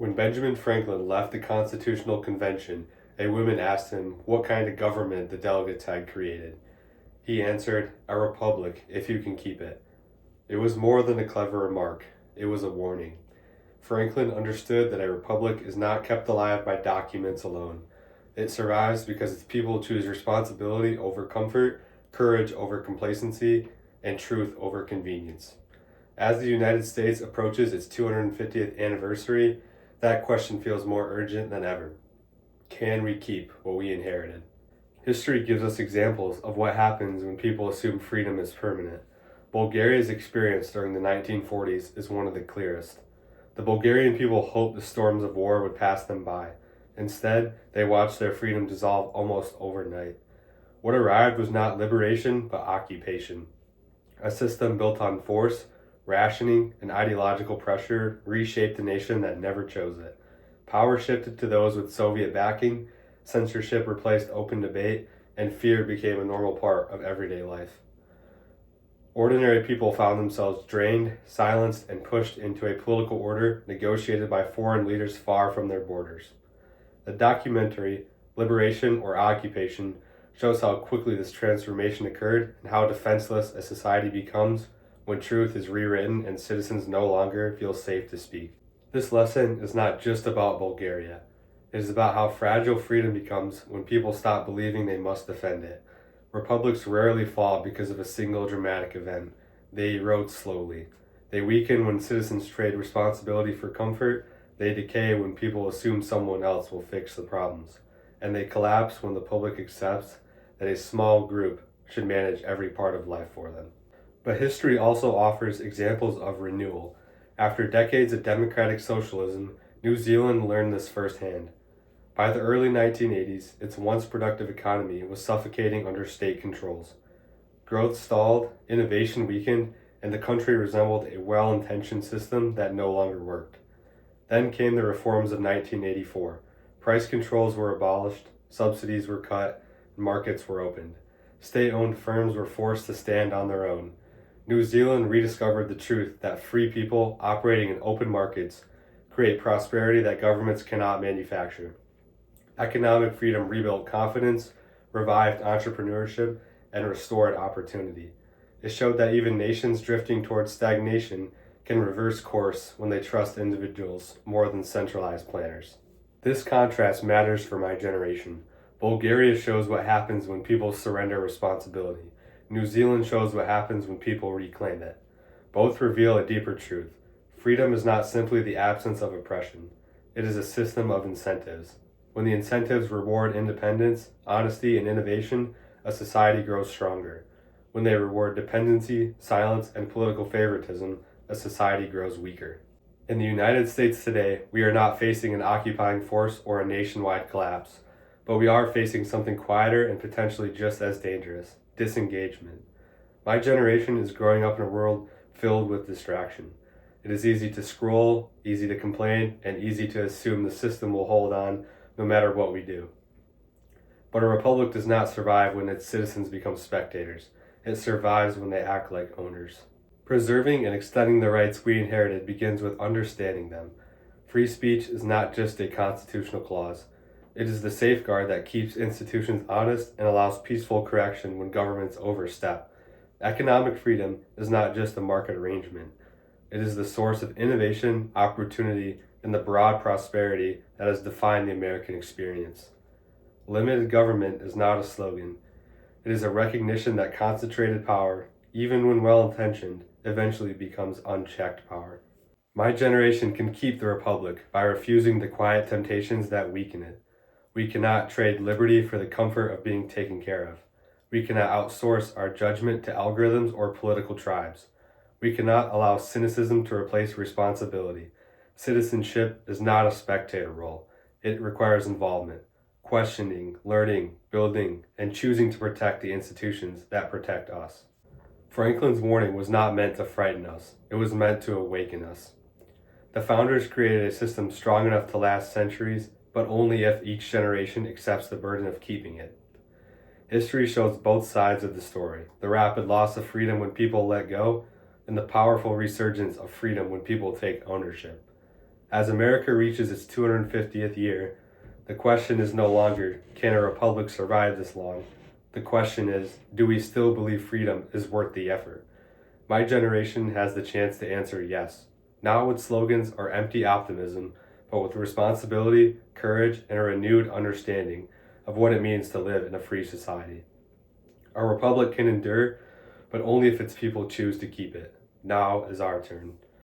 When Benjamin Franklin left the Constitutional Convention, a woman asked him what kind of government the delegates had created. He answered, "A republic, if you can keep it." It was more than a clever remark, it was a warning. Franklin understood that a republic is not kept alive by documents alone. It survives because its people choose responsibility over comfort, courage over complacency, and truth over convenience. As the United States approaches its 250th anniversary, that question feels more urgent than ever. Can we keep what we inherited? History gives us examples of what happens when people assume freedom is permanent. Bulgaria's experience during the 1940s is one of the clearest. The Bulgarian people hoped the storms of war would pass them by. Instead, they watched their freedom dissolve almost overnight. What arrived was not liberation, but occupation. A system built on force, rationing, and ideological pressure reshaped a nation that never chose it. Power shifted to those with Soviet backing, censorship replaced open debate, and fear became a normal part of everyday life. Ordinary people found themselves drained, silenced, and pushed into a political order negotiated by foreign leaders far from their borders. The documentary, Liberation or Occupation, shows how quickly this transformation occurred and how defenseless a society becomes when truth is rewritten and citizens no longer feel safe to speak. This lesson is not just about Bulgaria. It is about how fragile freedom becomes when people stop believing they must defend it. Republics rarely fall because of a single dramatic event. They erode slowly. They weaken when citizens trade responsibility for comfort. They decay when people assume someone else will fix the problems. And they collapse when the public accepts that a small group should manage every part of life for them. But history also offers examples of renewal. After decades of democratic socialism, New Zealand learned this firsthand. By the early 1980s, its once productive economy was suffocating under state controls. Growth stalled, innovation weakened, and the country resembled a well-intentioned system that no longer worked. Then came the reforms of 1984. Price controls were abolished, subsidies were cut, and markets were opened. State-owned firms were forced to stand on their own. New Zealand rediscovered the truth that free people operating in open markets create prosperity that governments cannot manufacture. Economic freedom rebuilt confidence, revived entrepreneurship, and restored opportunity. It showed that even nations drifting towards stagnation can reverse course when they trust individuals more than centralized planners. This contrast matters for my generation. Bulgaria shows what happens when people surrender responsibility. New Zealand shows what happens when people reclaim it. Both reveal a deeper truth. Freedom is not simply the absence of oppression. It is a system of incentives. When the incentives reward independence, honesty, and innovation, a society grows stronger. When they reward dependency, silence, and political favoritism, a society grows weaker. In the United States today, we are not facing an occupying force or a nationwide collapse, but we are facing something quieter and potentially just as dangerous: disengagement. My generation is growing up in a world filled with distraction. It is easy to scroll, easy to complain, and easy to assume the system will hold on no matter what we do. But a republic does not survive when its citizens become spectators. It survives when they act like owners. Preserving and extending the rights we inherited begins with understanding them. Free speech is not just a constitutional clause. It is the safeguard that keeps institutions honest and allows peaceful correction when governments overstep. Economic freedom is not just a market arrangement. It is the source of innovation, opportunity, and the broad prosperity that has defined the American experience. Limited government is not a slogan. It is a recognition that concentrated power, even when well-intentioned, eventually becomes unchecked power. My generation can keep the republic by refusing the quiet temptations that weaken it. We cannot trade liberty for the comfort of being taken care of. We cannot outsource our judgment to algorithms or political tribes. We cannot allow cynicism to replace responsibility. Citizenship is not a spectator role. It requires involvement, questioning, learning, building, and choosing to protect the institutions that protect us. Franklin's warning was not meant to frighten us. It was meant to awaken us. The founders created a system strong enough to last centuries, but only if each generation accepts the burden of keeping it. History shows both sides of the story: the rapid loss of freedom when people let go, and the powerful resurgence of freedom when people take ownership. As America reaches its 250th year, the question is no longer, can a republic survive this long? The question is, do we still believe freedom is worth the effort? My generation has the chance to answer yes, not with slogans or empty optimism, but with responsibility, courage, and a renewed understanding of what it means to live in a free society. Our republic can endure, but only if its people choose to keep it. Now is our turn.